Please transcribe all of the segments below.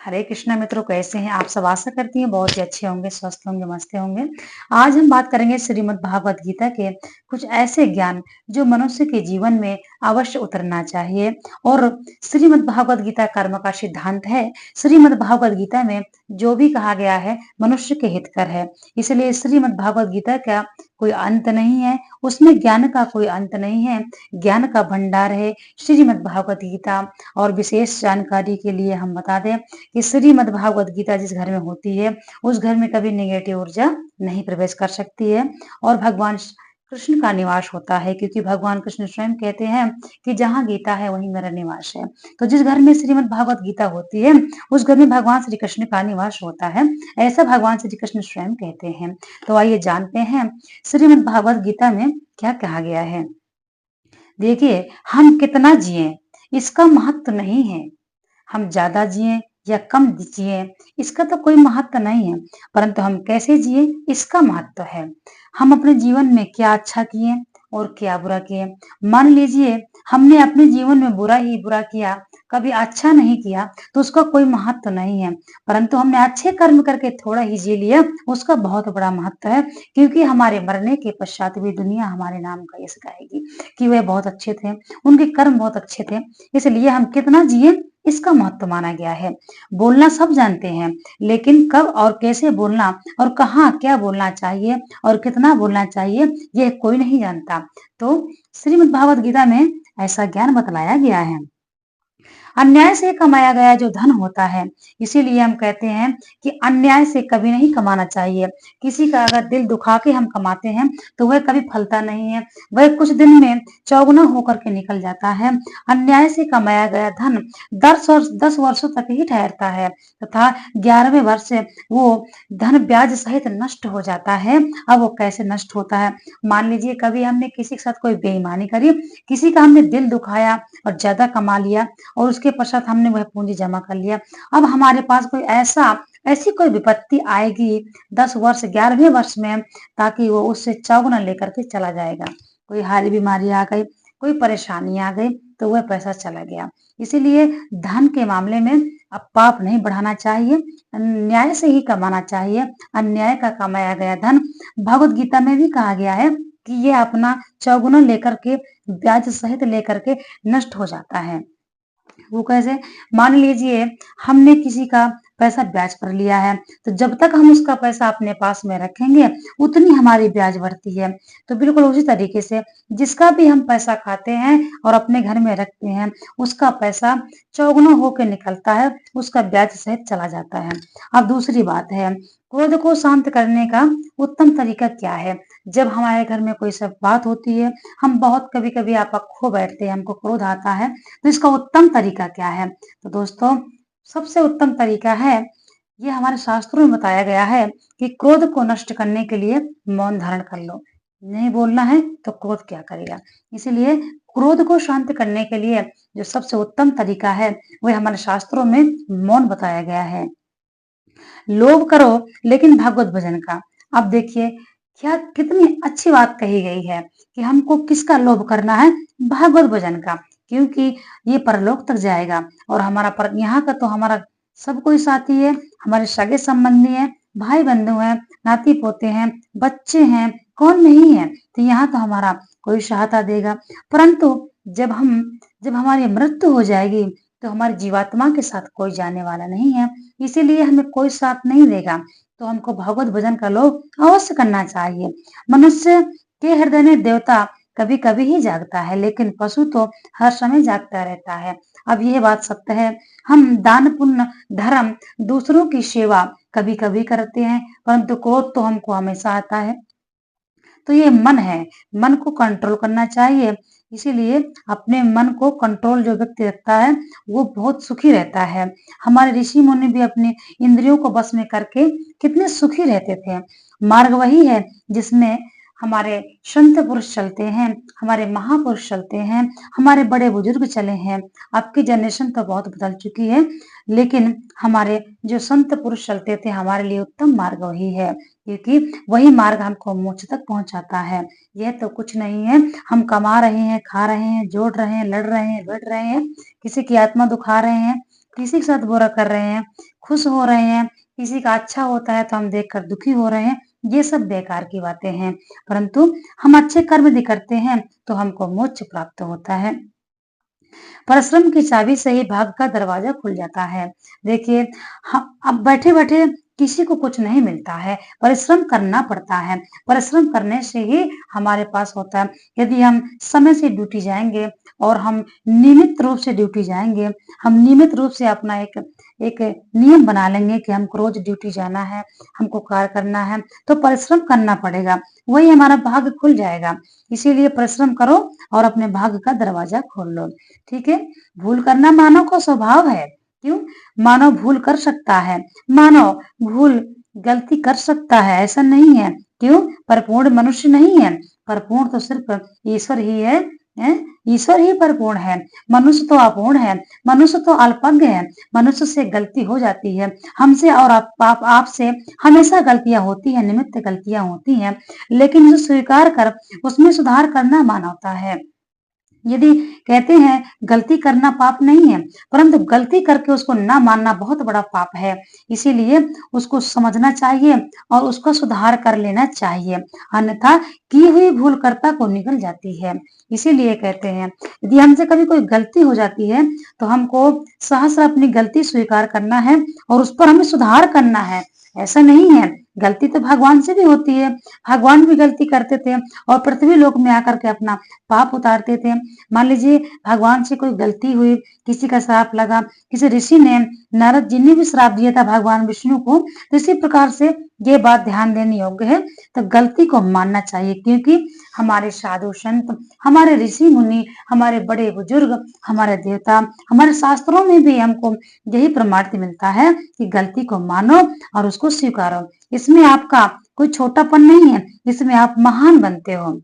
हरे कृष्णा मित्रों, कैसे हैं आप सब? आशा करती हैं बहुत ही अच्छे होंगे, स्वस्थ होंगे, मस्त होंगे। आज हम बात करेंगे श्रीमद् भागवत गीता के कुछ ऐसे ज्ञान जो मनुष्य के जीवन में अवश्य उतरना चाहिए। और श्रीमद् भागवत गीता कर्म का सिद्धांत है। श्रीमद् भागवत गीता में जो भी कहा गया है मनुष्य के हितकर है, इसलिए श्रीमद् भागवत गीता का कोई अंत नहीं है, उसमें ज्ञान का कोई अंत नहीं है। ज्ञान का भंडार है श्रीमद् भागवत गीता। और विशेष जानकारी के लिए हम बता दें कि श्रीमद् भागवत गीता जिस घर में होती है उस घर में कभी नेगेटिव ऊर्जा नहीं प्रवेश कर सकती है और भगवान कृष्ण का निवास होता है, क्योंकि भगवान कृष्ण स्वयं कहते हैं कि जहाँ गीता है वहीं मेरा निवास है। तो जिस घर में श्रीमद् भागवत गीता होती है उस घर में भगवान श्री कृष्ण का निवास होता है, ऐसा भगवान श्री कृष्ण स्वयं कहते हैं। तो आइए जानते हैं श्रीमद् भागवत गीता में क्या कहा गया है। देखिए, हम कितना जिए इसका महत्व नहीं है, हम ज्यादा जिए या कम जिए इसका तो कोई महत्व नहीं है, परंतु हम कैसे जिए इसका महत्व है। हम अपने जीवन में क्या अच्छा किए और क्या बुरा किए। मान लीजिए हमने अपने जीवन में बुरा ही बुरा किया, कभी अच्छा नहीं किया, तो उसका कोई महत्व नहीं है, परंतु हमने अच्छे कर्म करके थोड़ा ही जी लिया, उसका बहुत बड़ा महत्व है। क्योंकि हमारे मरने के पश्चात भी दुनिया हमारे नाम का यश गाएगी कि वे बहुत अच्छे थे, उनके कर्म बहुत अच्छे थे। इसलिए हम कितना जिए इसका महत्व माना गया है। बोलना सब जानते हैं, लेकिन कब और कैसे बोलना और कहाँ क्या बोलना चाहिए और कितना बोलना चाहिए यह कोई नहीं जानता। तो श्रीमद् भागवत गीता में ऐसा ज्ञान बतलाया गया है। अन्याय से कमाया गया जो धन होता है, इसीलिए हम कहते हैं कि अन्याय से कभी नहीं कमाना चाहिए। किसी का अगर दिल दुखा के हम कमाते हैं तो वह कभी फलता नहीं है, वह कुछ दिन में चौगुना होकर के निकल जाता है। अन्याय से कमाया गया धन 10 वर्षों तक ही ठहरता है तथा 11वें वर्ष से वो धन ब्याज सहित नष्ट हो जाता है। अब वो कैसे नष्ट होता है? मान लीजिए कभी हमने किसी के साथ कोई बेईमानी करी, किसी का हमने दिल दुखाया और ज्यादा कमा लिया और उसके पश्चात हमने वह पूंजी जमा कर लिया। अब हमारे पास कोई ऐसी कोई विपत्ति आएगी 10 वर्ष 11वें वर्ष में, ताकि वो उससे चौगुना लेकर के चला जाएगा। कोई हारी बीमारी आ गई, कोई परेशानी आ गई, तो वह पैसा चला गया। इसीलिए धन के मामले में अब पाप नहीं बढ़ाना चाहिए, न्याय से ही कमाना चाहिए। अन्याय का कमाया गया धन भगवत गीता में भी कहा गया है कि ये अपना चौगुना लेकर के ब्याज सहित लेकर के नष्ट हो जाता है। वो कैसे? मान लीजिए हमने किसी का पैसा ब्याज पर लिया है, तो जब तक हम उसका पैसा अपने पास में रखेंगे उतनी हमारी ब्याज बढ़ती है। तो बिल्कुल उसी तरीके से जिसका भी हम पैसा खाते हैं और अपने घर में रखते हैं उसका पैसा चौगुना होकर निकलता है, उसका ब्याज सहित चला जाता है। अब दूसरी बात है, क्रोध को शांत करने का उत्तम तरीका क्या है। जब हमारे घर में कोई सब बात होती है, हम बहुत कभी कभी आपा खो बैठते हैं, हमको क्रोध आता है, तो इसका उत्तम तरीका क्या है? तो दोस्तों, सबसे उत्तम तरीका है, ये हमारे शास्त्रों में बताया गया है कि क्रोध को नष्ट करने के लिए मौन धारण कर लो। नहीं बोलना है तो क्रोध क्या करेगा? इसीलिए क्रोध को शांत करने के लिए जो सबसे उत्तम तरीका है वह हमारे शास्त्रों में मौन बताया गया है। लोभ करो लेकिन भागवत भजन का। अब देखिए क्या कितनी अच्छी बात कही गई है कि हमको किसका लोभ करना है? भागवत भजन का, क्योंकि ये परलोक तक जाएगा और हमारा यहाँ का तो हमारा सब कोई साथी है, हमारे सगे संबंधी है, भाई बंधु हैं, नाती पोते हैं, बच्चे हैं, कौन नहीं है। तो यहाँ तो हमारा कोई सहायता देगा, परंतु जब हमारी मृत्यु हो जाएगी तो हमारी जीवात्मा के साथ कोई जाने वाला नहीं है, इसीलिए हमें कोई साथ नहीं देगा। तो हमको भगवत भजन का लोभ अवश्य करना चाहिए। मनुष्य के हृदय में देवता कभी कभी ही जागता है, लेकिन पशु तो हर समय जागता रहता है। अब यह बात सत्य है, हम दान पुण्य धर्म दूसरों की सेवा कभी कभी करते हैं, परंतु क्रोध तो हमको हमेशा आता है। तो ये मन है, मन को कंट्रोल करना चाहिए। इसीलिए अपने मन को कंट्रोल जो व्यक्ति रखता है वो बहुत सुखी रहता है। हमारे ऋषि मुनि भी अपने इंद्रियों को बस में करके कितने सुखी रहते थे। मार्ग वही है जिसमें हमारे संत पुरुष चलते हैं, हमारे महापुरुष चलते हैं, हमारे बड़े बुजुर्ग चले हैं। अब की जनरेशन तो बहुत बदल चुकी है, लेकिन हमारे जो संत पुरुष चलते थे हमारे लिए उत्तम मार्ग वही है, क्योंकि वही मार्ग हमको मोक्ष तक पहुंचाता है। यह तो कुछ नहीं है, हम कमा रहे हैं, खा रहे हैं, जोड़ रहे हैं, लड़ रहे हैं, बैठ रहे हैं, किसी की आत्मा दुखा रहे हैं, किसी के साथ बुरा कर रहे हैं, खुश हो रहे हैं, किसी का अच्छा होता है तो हम देखकर दुखी हो रहे हैं, ये सब बेकार की बातें हैं। परंतु हम अच्छे कर्म यदि करते हैं तो हमको मोक्ष प्राप्त होता है। परिश्रम की चाबी से ही भाग्य का दरवाजा खुल जाता है। देखिए, अब बैठे-बैठे किसी को कुछ नहीं मिलता है, परिश्रम करना पड़ता है। परिश्रम करने से ही हमारे पास होता है। यदि हम समय से ड्यूटी जाएँगे और हम नियमित रूप से ड्यूटी जाएँगे, हम नियमित रूप से अपना एक एक नियम बना लेंगे कि हमको रोज़ ड्यूटी जाना है, हमको कार्य करना है, तो परिश्रम करना पड़ेगा, वही हमारा भाग्य खुल जाएगा। इसीलिए परिश्रम करो और अपने भाग्य का दरवाजा खोल लो। ठीक है? भूल करना मानव का स्वभाव है। क्यों? मानव भूल कर सकता है। मानव भूल गलती कर सकता है, ऐसा नहीं है। क्यों? परिपूर्ण मनुष्य नहीं है। परिपूर्ण तो सिर्फ ईश्वर ही है, हैं? ईश्वर ही परिपूर्ण है। मनुष्य तो अपूर्ण है, मनुष्य तो अल्पज्ञ है, मनुष्य से गलती हो जाती है। हमसे और आपसे हमेशा गलतियाँ होती हैं, निमित्त गलतियाँ होती हैं, लेकिन उसे स्वीकार कर उसमें सुधार करना मानवता है। यदि कहते हैं गलती करना पाप नहीं है, परंतु गलती करके उसको ना मानना बहुत बड़ा पाप है। इसीलिए उसको समझना चाहिए और उसका सुधार कर लेना चाहिए। अन्यथा की हुई भूल कर्ता को निगल जाती है। इसीलिए कहते हैं यदि हमसे कभी कोई गलती हो जाती है तो हमको सहसा अपनी गलती स्वीकार करना है और उस पर हमें सुधार करना है। ऐसा नहीं है, गलती तो भगवान से भी होती है। भगवान भी गलती करते थे और पृथ्वी लोक में आकर के अपना पाप उतारते थे। मान लीजिए भगवान से कोई गलती हुई, किसी का श्राप लगा, किसी ऋषि ने, नारद जी ने भी श्राप दिया था भगवान विष्णु को, तो इसी प्रकार से ये बात ध्यान देने योग्य है। तो गलती को मानना चाहिए क्योंकि हमारे साधु संत, हमारे ऋषि मुनि, हमारे बड़े बुजुर्ग, हमारे देवता, हमारे शास्त्रों में भी हमको यही प्रमाणित मिलता है कि गलती को मानो और उसको स्वीकारो। इसमें आपका कोई छोटापन नहीं है, इसमें आप महान बनते हो।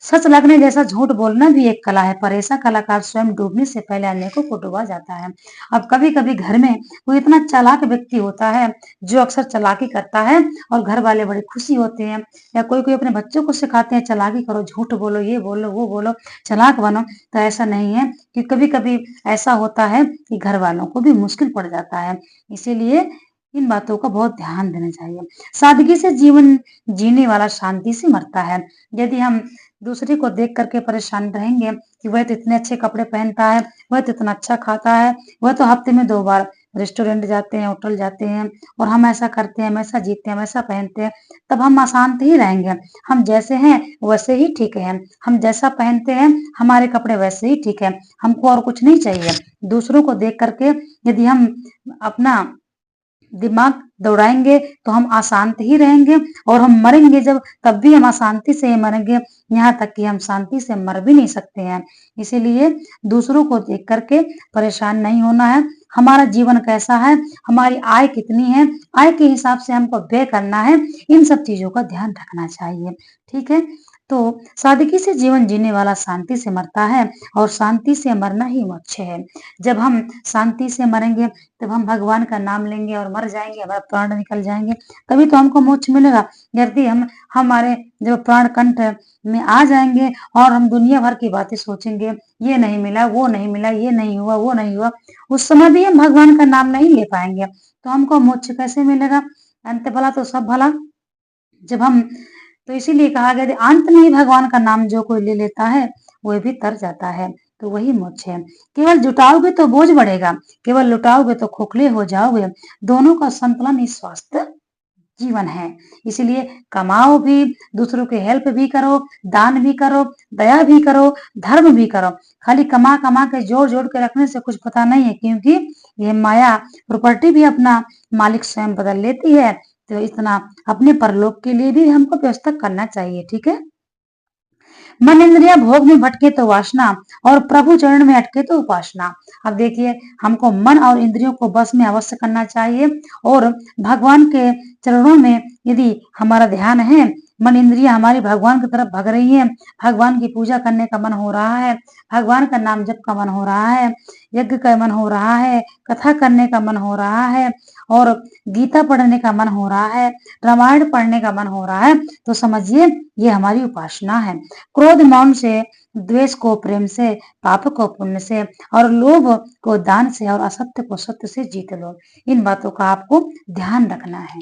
सच लगने जैसा झूठ बोलना भी एक कला है, पर ऐसा कलाकार स्वयं डूबने से पहले अनेकों को डुबा जाता है। अब कभी-कभी घर में कोई इतना चालाक व्यक्ति होता है, जो अक्सर चालाकी करता है और घर वाले बड़े खुशी होते हैं, या कोई-कोई अपने बच्चों को सिखाते हैं चालाकी करो, झूठ बोलो, ये बोलो, वो बोलो, चालाक बनो। तो ऐसा नहीं है कि कभी-कभी ऐसा होता है कि घर वालों को भी मुश्किल पड़ जाता है। इसीलिए इन बातों का बहुत ध्यान देना चाहिए। सादगी से जीवन जीने वाला शांति से मरता है। यदि हम दूसरे को देख करके परेशान रहेंगे कि वह तो इतने अच्छे कपड़े पहनता है, वह तो इतना अच्छा खाता है, वह तो हफ्ते में 2 बार रेस्टोरेंट जाते हैं, होटल जाते हैं और हम ऐसा करते हैं, हम ऐसा जीते हैं, हम ऐसा पहनते हैं, तब हम अशांत ही रहेंगे। हम जैसे हैं वैसे ही ठीक है। हम जैसा पहनते हैं, हमारे कपड़े वैसे ही ठीक है। हमको और कुछ नहीं चाहिए। दूसरों को देख करके यदि हम अपना दिमाग दौड़ाएँगे तो हम अशांत ही रहेंगे और हम मरेंगे जब तब भी हम अशांति से ही मरेंगे, यहाँ तक कि हम शांति से मर भी नहीं सकते हैं। इसीलिए दूसरों को देख कर के परेशान नहीं होना है। हमारा जीवन कैसा है, हमारी आय कितनी है, आय के हिसाब से हमको व्यय करना है, इन सब चीज़ों का ध्यान रखना चाहिए। ठीक है? तो सादगी से जीवन जीने वाला शांति से मरता है और शांति से मरना ही मोक्ष है। जब हम शांति से मरेंगे तब हम भगवान का नाम लेंगे और मर जाएँगे, हमारा प्राण निकल जाएँगे, तभी तो हमको मोक्ष मिलेगा। यदि हम हमारे जब प्राण कंठ में आ जाएँगे और हम दुनिया भर की बातें सोचेंगे, ये नहीं मिला, वो नहीं मिला, ये नहीं हुआ, वो नहीं हुआ, उस समय भी हम भगवान का नाम नहीं ले पाएँगे, तो हमको मोक्ष कैसे मिलेगा? अंत भला तो सब भला। जब हम तो इसीलिए कहा गया अंत में ही भगवान का नाम जो कोई ले लेता है, वह भी तर जाता है, तो वही मोक्ष है। केवल जुटाओगे तो बोझ बढ़ेगा, केवल लुटाओगे तो खोखले हो जाओगे। दोनों का संतुलन ही स्वस्थ जीवन है। इसीलिए कमाओ भी, दूसरों की हेल्प भी करो, दान भी करो, दया भी करो, धर्म भी करो। खाली कमा-कमा के जोड़-जोड़ के रखने से कुछ पता नहीं है क्योंकि ये माया प्रॉपर्टी भी अपना मालिक स्वयं बदल लेती है। तो इतना अपने परलोक के लिए भी हमको व्यवस्था करना चाहिए, ठीक है? मन इंद्रिया भोग में भटके तो वासना और प्रभु चरण में अटके तो उपासना। अब देखिए हमको मन और इंद्रियों को बस में अवश्य करना चाहिए और भगवान के चरणों में यदि हमारा ध्यान है, मन इंद्रियाँ हमारी भगवान की तरफ भग रही हैं, भगवान की पूजा करने का मन हो रहा है, भगवान का नाम जप का मन हो रहा है, यज्ञ का मन हो रहा है, कथा करने का मन हो रहा है और गीता पढ़ने का मन हो रहा है, रामायण पढ़ने का मन हो रहा है, तो समझिए ये हमारी उपासना है। क्रोध मौन से, द्वेष को प्रेम से, पाप को पुण्य से और लोभ को दान से और असत्य को सत्य से जीत लो। इन बातों का आपको ध्यान रखना है।